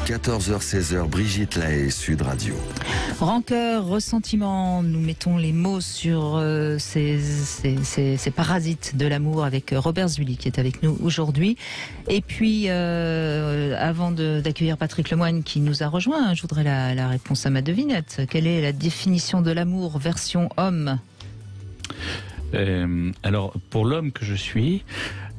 14h-16h, Brigitte Lahaie, Sud Radio. Rancœur, ressentiment, nous mettons les mots sur ces parasites de l'amour avec Robert Zully qui est avec nous aujourd'hui. Et puis, avant d'accueillir Patrick Lemoine qui nous a rejoint, je voudrais la réponse à ma devinette. Quelle est la définition de l'amour version homme ? Alors, pour l'homme que je suis,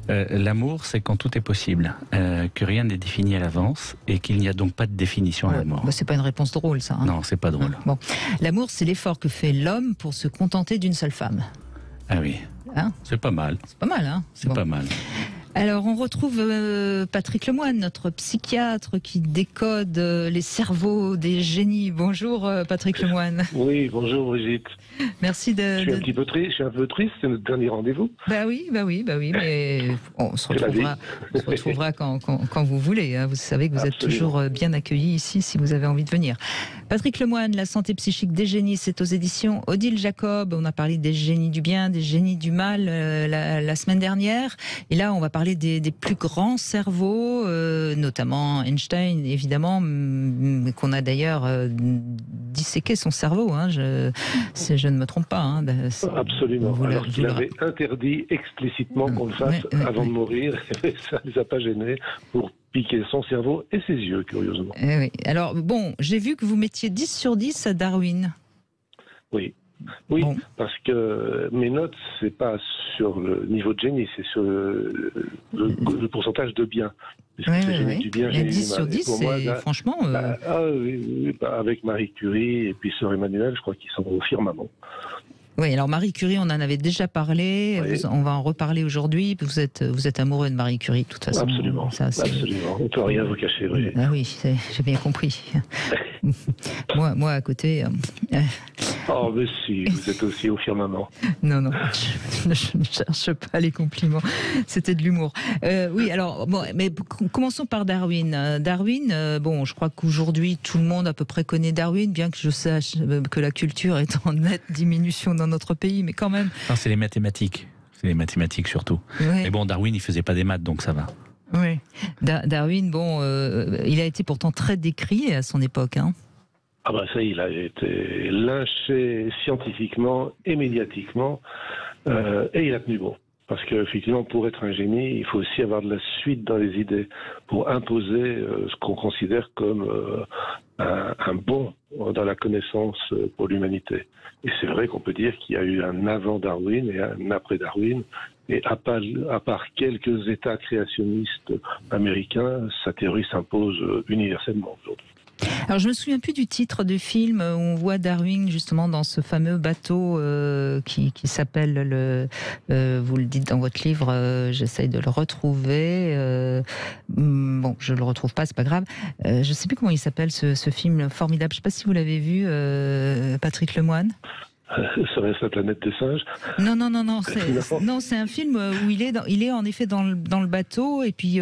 l'amour, c'est quand tout est possible, que rien n'est défini à l'avance et qu'il n'y a donc pas de définition à l'amour. Bah, c'est pas une réponse drôle, ça. Hein. Non, c'est pas drôle. Bon. L'amour, c'est l'effort que fait l'homme pour se contenter d'une seule femme. Ah oui, Hein ? c'est pas mal. C'est pas mal, hein ? C'est Bon. pas mal. Alors, on retrouve Patrick Lemoine, notre psychiatre qui décode les cerveaux des génies. Bonjour Patrick Lemoine. Oui, bonjour Brigitte. Merci de... Je suis un peu triste, c'est notre dernier rendez-vous. Bah oui, mais on se retrouvera quand vous voulez. Hein. Vous savez que vous êtes toujours bien accueilli ici si vous avez envie de venir. Patrick Lemoine, La santé psychique des génies, c'est aux éditions Odile Jacob. On a parlé des génies du bien, des génies du mal la semaine dernière. Et là, on va parler des plus grands cerveaux, notamment Einstein, évidemment, qu'on a d'ailleurs disséqué son cerveau. Hein. Je ne me trompe pas. Hein. Absolument. Alors qu'il avait interdit explicitement qu'on le fasse avant de mourir. Ça ne les a pas gênés pour piquer son cerveau et ses yeux, curieusement. Oui. Alors, bon, j'ai vu que vous mettiez 10 sur 10 à Darwin. Oui. Oui, bon. Parce que mes notes, c'est pas sur le niveau de génie, c'est sur le pourcentage de bien. Oui. Du bien, Mais 10 sur 10, c'est moi, franchement... oui, avec Marie Curie et puis Sœur Emmanuel, je crois qu'ils sont au firmament. Oui, alors Marie Curie, on en avait déjà parlé, oui. On va en reparler aujourd'hui. Vous êtes amoureux de Marie Curie, de toute façon. Absolument, absolument. On ne peut rien vous cacher, oui. Ah oui, j'ai bien compris. moi, à côté... Oh, mais si, vous êtes aussi au firmament. Non, je ne cherche pas les compliments. C'était de l'humour. Oui, alors, bon, mais commençons par Darwin. Darwin, bon, je crois qu'aujourd'hui, tout le monde à peu près connaît Darwin, bien que je sache que la culture est en nette diminution dans notre pays, mais quand même... Non, c'est les mathématiques. C'est les mathématiques surtout. Ouais. Mais bon, Darwin, il faisait pas des maths, donc ça va. Oui. Darwin, bon, il a été pourtant très décrié à son époque, hein. Ah ben ça, il a été lynché scientifiquement et médiatiquement, et il a tenu bon. Parce qu'effectivement, pour être un génie, il faut aussi avoir de la suite dans les idées pour imposer ce qu'on considère comme un bon dans la connaissance pour l'humanité. Et c'est vrai qu'on peut dire qu'il y a eu un avant Darwin et un après Darwin. Et à part quelques États créationnistes américains, sa théorie s'impose universellement aujourd'hui. Alors je me souviens plus du titre du film où on voit Darwin justement dans ce fameux bateau qui s'appelle vous le dites dans votre livre, j'essaye de le retrouver. Bon, je le retrouve pas, c'est pas grave. Je sais plus comment il s'appelle ce film formidable. Je sais pas si vous l'avez vu, Patrick Lemoine. Ça reste la planète des singes. Non, c'est un film où il est en effet dans le bateau et puis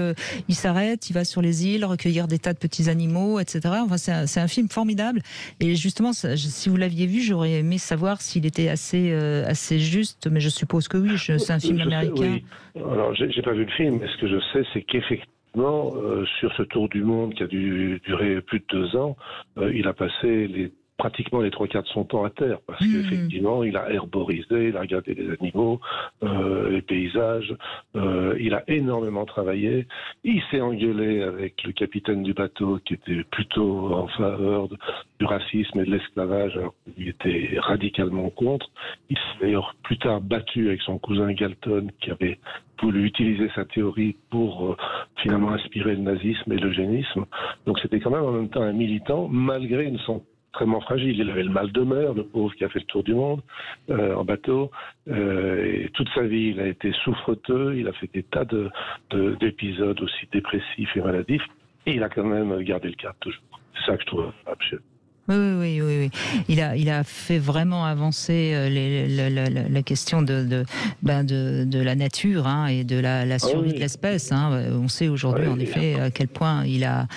il s'arrête, il va sur les îles recueillir des tas de petits animaux, etc. Enfin, c'est un film formidable. Et justement, si vous l'aviez vu, j'aurais aimé savoir s'il était assez juste, mais je suppose que oui. C'est un film américain. Oui. Alors, j'ai pas vu le film, mais ce que je sais, c'est qu'effectivement, sur ce tour du monde qui a dû durer plus de 2 ans, il a passé pratiquement les 3/4 de son temps à terre, parce qu'effectivement, il a herborisé, il a regardé les animaux, les paysages, il a énormément travaillé, il s'est engueulé avec le capitaine du bateau qui était plutôt en faveur du racisme et de l'esclavage, alors qu'il était radicalement contre. Il s'est d'ailleurs plus tard battu avec son cousin Galton, qui avait voulu utiliser sa théorie pour finalement inspirer le nazisme et l'eugénisme. Donc c'était quand même en même temps un militant, malgré une santé extrêmement fragile. Il avait le mal de mer, le pauvre qui a fait le tour du monde en bateau. Et toute sa vie, il a été souffreteux. Il a fait des tas d'épisodes aussi dépressifs et maladifs. Et il a quand même gardé le cap toujours. C'est ça que je trouve absolument. Oui. Il a fait vraiment avancer la question de la nature et de la survie de l'espèce. Hein. On sait aujourd'hui en effet à quel point il a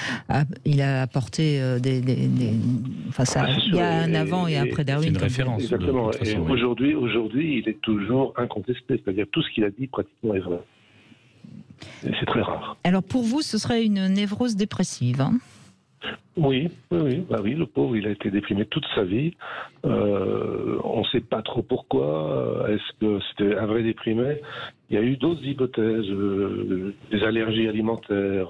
apporté il y a un avant et après Darwin. C'est une référence. Exactement. Et aujourd'hui, il est toujours incontesté. C'est-à-dire tout ce qu'il a dit pratiquement est vrai. Et c'est très rare. Alors pour vous, ce serait une névrose dépressive, hein ? Oui, le pauvre, il a été déprimé toute sa vie. On ne sait pas trop pourquoi. Est-ce que c'était un vrai déprimé? Il y a eu d'autres hypothèses, des allergies alimentaires,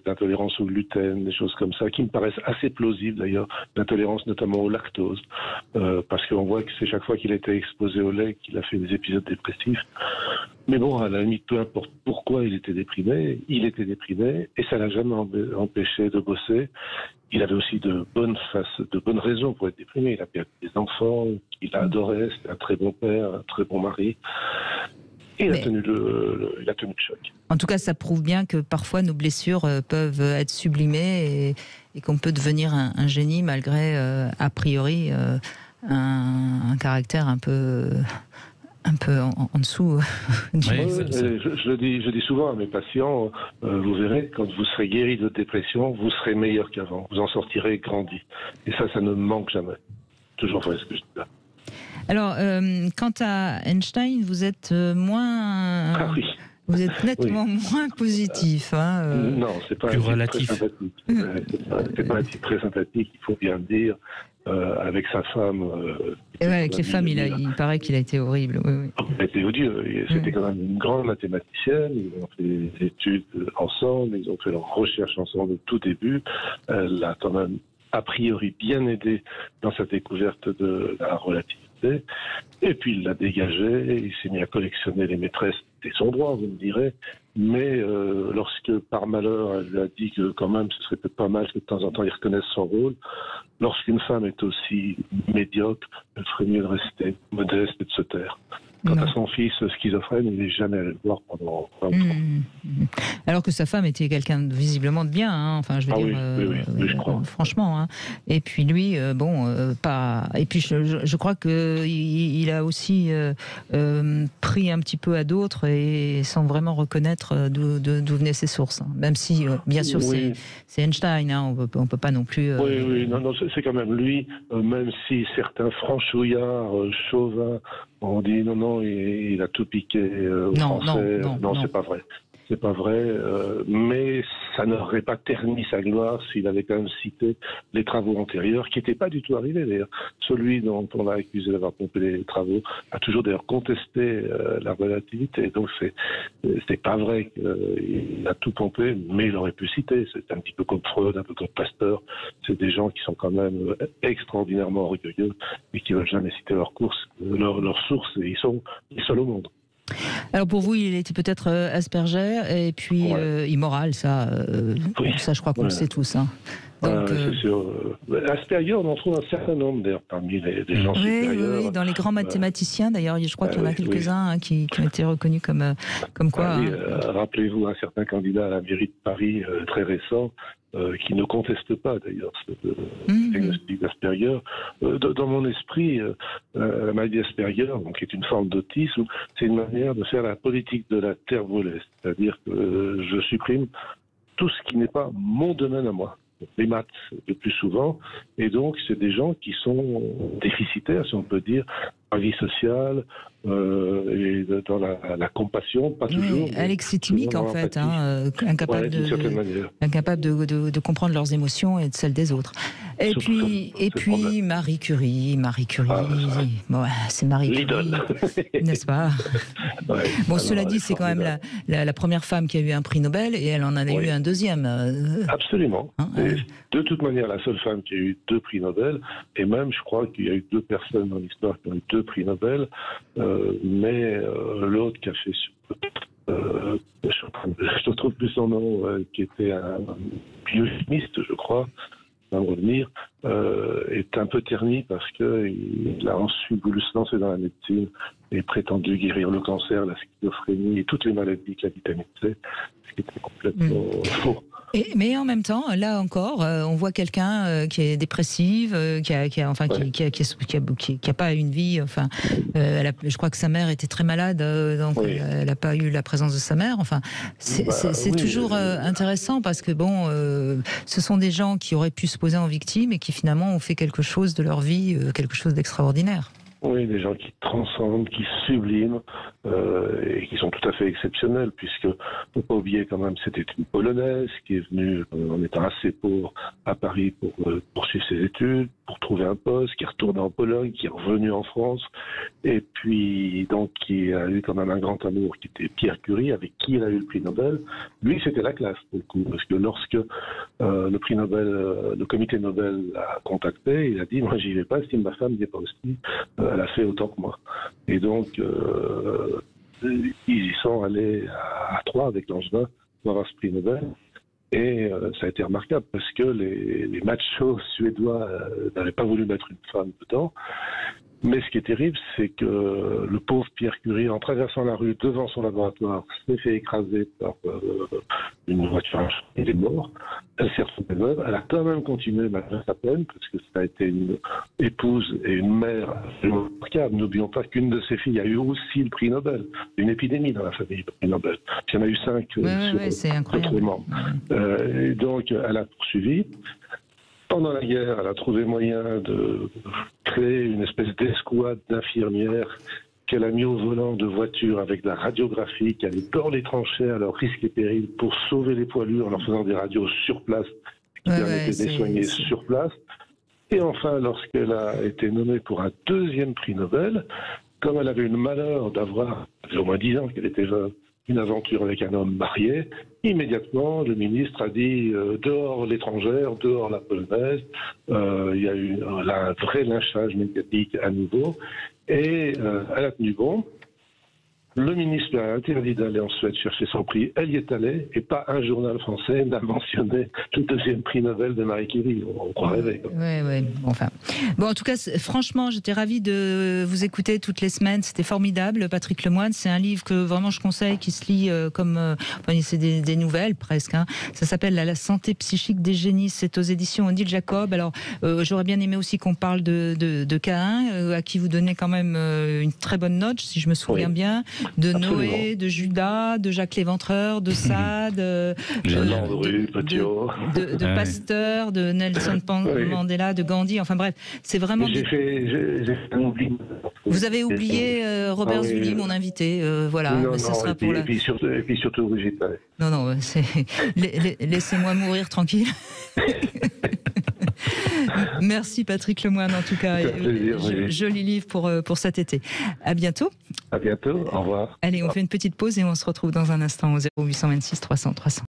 d'intolérance au gluten, des choses comme ça, qui me paraissent assez plausibles d'ailleurs, d'intolérance notamment au lactose, parce qu'on voit que c'est chaque fois qu'il a été exposé au lait qu'il a fait des épisodes dépressifs. Mais bon, à la limite, peu importe pourquoi il était déprimé, et ça l'a jamais empêché de bosser. Il avait aussi de bonnes raisons pour être déprimé. Il a perdu des enfants, il a adoré, c'était un très bon père, un très bon mari. Et il a tenu le choc. En tout cas, ça prouve bien que parfois nos blessures peuvent être sublimées et qu'on peut devenir un génie malgré, a priori, un caractère un peu en dessous. Je dis souvent à mes patients, vous verrez, quand vous serez guéri de votre dépression, vous serez meilleur qu'avant. Vous en sortirez grandi. Et ça ne me manque jamais. Toujours vrai ce que je dis là. Alors, quant à Einstein, vous êtes moins... Ah oui. Vous êtes nettement moins positif. Non, c'est pas plus relatif. C'est pas un type très sympathique, il faut bien le dire. Avec sa femme. Avec les femmes, il paraît qu'il a été horrible. Oui. Il a été odieux. C'était quand même une grande mathématicienne. Ils ont fait des études ensemble, ils ont fait leurs recherches ensemble au tout début. Elle l'a quand même, a priori, bien aidé dans sa découverte de la relativité. Et puis il l'a dégagé, il s'est mis à collectionner les maîtresses. C'était son droit, vous me direz. Mais lorsque, par malheur, elle lui a dit que quand même ce serait peut-être pas mal que de temps en temps il reconnaisse son rôle, lorsqu'une femme est aussi médiocre, elle ferait mieux de rester modeste et de se taire. Quant à son fils schizophrène, il n'est jamais allé le voir pendant 20 ans. Alors que sa femme était quelqu'un visiblement de bien, hein. Enfin, je veux dire, oui, je crois. Franchement. Hein. Et puis lui, pas. Et puis je crois que il a aussi pris un petit peu à d'autres et sans vraiment reconnaître d'où venaient ses sources. Hein. Même si, bien sûr, c'est Einstein. Hein. On peut pas non plus. Non, c'est quand même lui. Même si certains franchouillards, chauvins, on dit non, il a tout piqué aux Français. Non, c'est pas vrai. C'est pas vrai, mais ça n'aurait pas terni sa gloire s'il avait quand même cité les travaux antérieurs, qui n'étaient pas du tout arrivés d'ailleurs. Celui dont on l'a accusé d'avoir pompé les travaux a toujours d'ailleurs contesté la relativité, donc c'est pas vrai qu'il a tout pompé, mais il aurait pu citer. C'est un petit peu comme Freud, un peu comme Pasteur. C'est des gens qui sont quand même extraordinairement orgueilleux et qui ne veulent jamais citer leurs sources, et ils sont les seuls au monde. Alors pour vous, il était peut-être Asperger et puis immoral, ça je crois qu'on le sait tous. Hein. Donc, c'est sûr. Asperger, on en trouve un certain nombre d'ailleurs parmi les gens supérieurs. Oui, dans les grands mathématiciens d'ailleurs, je crois qu'il y en a quelques-uns qui ont été reconnus comme quoi. Rappelez-vous un certain candidat à la mairie de Paris très récent, qui ne conteste pas d'ailleurs ce diagnostic d'Asperger. Dans mon esprit, la maladie d'Asperger, donc, qui est une forme d'autisme, c'est une manière de faire la politique de la terre brûlée. C'est-à-dire que je supprime tout ce qui n'est pas mon domaine à moi. Les maths le plus souvent, et donc c'est des gens qui sont déficitaires, si on peut dire, en vie sociale, et dans la compassion, pas toujours. Alexithymique en fait, incapable de comprendre leurs émotions et de celles des autres. Et puis Marie Curie, c'est Marie Curie, n'est-ce pas? Cela dit, c'est quand même la première femme qui a eu un prix Nobel, et elle en a eu un deuxième. Absolument. De toute manière, la seule femme qui a eu 2 prix Nobel, et même, je crois qu'il y a eu 2 personnes dans l'histoire qui ont eu 2 prix Nobel, mais l'autre qui a fait, je ne trouve plus son nom, qui était un biochimiste, je crois, va me revenir, est un peu terni parce qu'il a ensuite voulu se lancer dans la médecine et prétendu guérir le cancer, la schizophrénie et toutes les maladies que la vitamine C, ce qui était complètement faux. Mais en même temps, là encore, on voit quelqu'un qui est dépressive, qui a pas une vie. Enfin, je crois que sa mère était très malade, donc elle n'a pas eu la présence de sa mère. Enfin, c'est toujours intéressant parce que ce sont des gens qui auraient pu se poser en victime et qui finalement ont fait quelque chose de leur vie, quelque chose d'extraordinaire. Oui, des gens qui transcendent, qui subliment, et qui sont tout à fait exceptionnelles, puisque il ne faut pas oublier quand même, c'était une Polonaise qui est venue en étant assez pauvre à Paris pour poursuivre ses études, pour trouver un poste, qui est retournée en Pologne, qui est revenue en France, et puis donc qui a eu quand même un grand amour qui était Pierre Curie, avec qui il a eu le prix Nobel. Lui, c'était la classe pour le coup, parce que lorsque le prix Nobel, le comité Nobel l'a contacté, il a dit, moi j'y vais pas, si ma femme n'y est pas aussi, elle a fait autant que moi. Et donc, ils y sont allés à 3 avec Langevin pour avoir ce prix Nobel. Et ça a été remarquable parce que les machos suédois n'avaient pas voulu mettre une femme dedans. Mais ce qui est terrible, c'est que le pauvre Pierre Curie, en traversant la rue devant son laboratoire, s'est fait écraser par une voiture. Il est mort. Elle s'est retrouvée veuve. Elle a quand même continué malgré sa peine, parce que ça a été une épouse et une mère remarquable. N'oublions pas qu'une de ses filles a eu aussi le prix Nobel. Une épidémie dans la famille, le prix Nobel. Puis il y en a eu 5 c'est incroyable. Et donc, elle a poursuivi. Pendant la guerre, elle a trouvé moyen de créer une espèce d'escouade d'infirmières qu'elle a mis au volant de voitures avec de la radiographie, qui allait dans les tranchées à leur risque et péril pour sauver les poilus en leur faisant des radios sur place, qui permettaient de les soigner sur place. Et enfin, lorsqu'elle a été nommée pour un 2e prix Nobel, comme elle avait eu le malheur d'avoir, ça fait au moins 10 ans qu'elle était veuve, une aventure avec un homme marié, immédiatement, le ministre a dit dehors l'étrangère, dehors la polonaise. Il y a eu là, un vrai lynchage médiatique à nouveau. Et elle a tenu bon. Le ministre a interdit d'aller en Suède chercher son prix. Elle y est allée, et pas un journal français n'a mentionné le 2e prix Nobel de Marie Curie. On croit rêver. Oui. Enfin. Bon, en tout cas, franchement, j'étais ravie de vous écouter toutes les semaines. C'était formidable, Patrick Lemoine. C'est un livre que vraiment je conseille, qui se lit comme... enfin, c'est des nouvelles, presque. Hein. Ça s'appelle La santé psychique des génies. C'est aux éditions Odile Jacob. Alors, j'aurais bien aimé aussi qu'on parle de Caïn, à qui vous donnez quand même une très bonne note, si je me souviens bien. De Absolument. Noé, de Judas, de Jacques Léventreur, de Sade, de Pasteur, de Nelson Mandela, de Gandhi, enfin bref, c'est vraiment... J'ai fait un oubli. Vous avez oublié Robert Zully, mon invité, voilà. Non, ce sera pour et puis surtout Brigitte. Non, laissez-moi mourir tranquille. Merci Patrick Lemoine en tout cas. Joli livre pour cet été. À bientôt. À bientôt, au revoir. Allez, on fait une petite pause et on se retrouve dans un instant au 0826 300 300.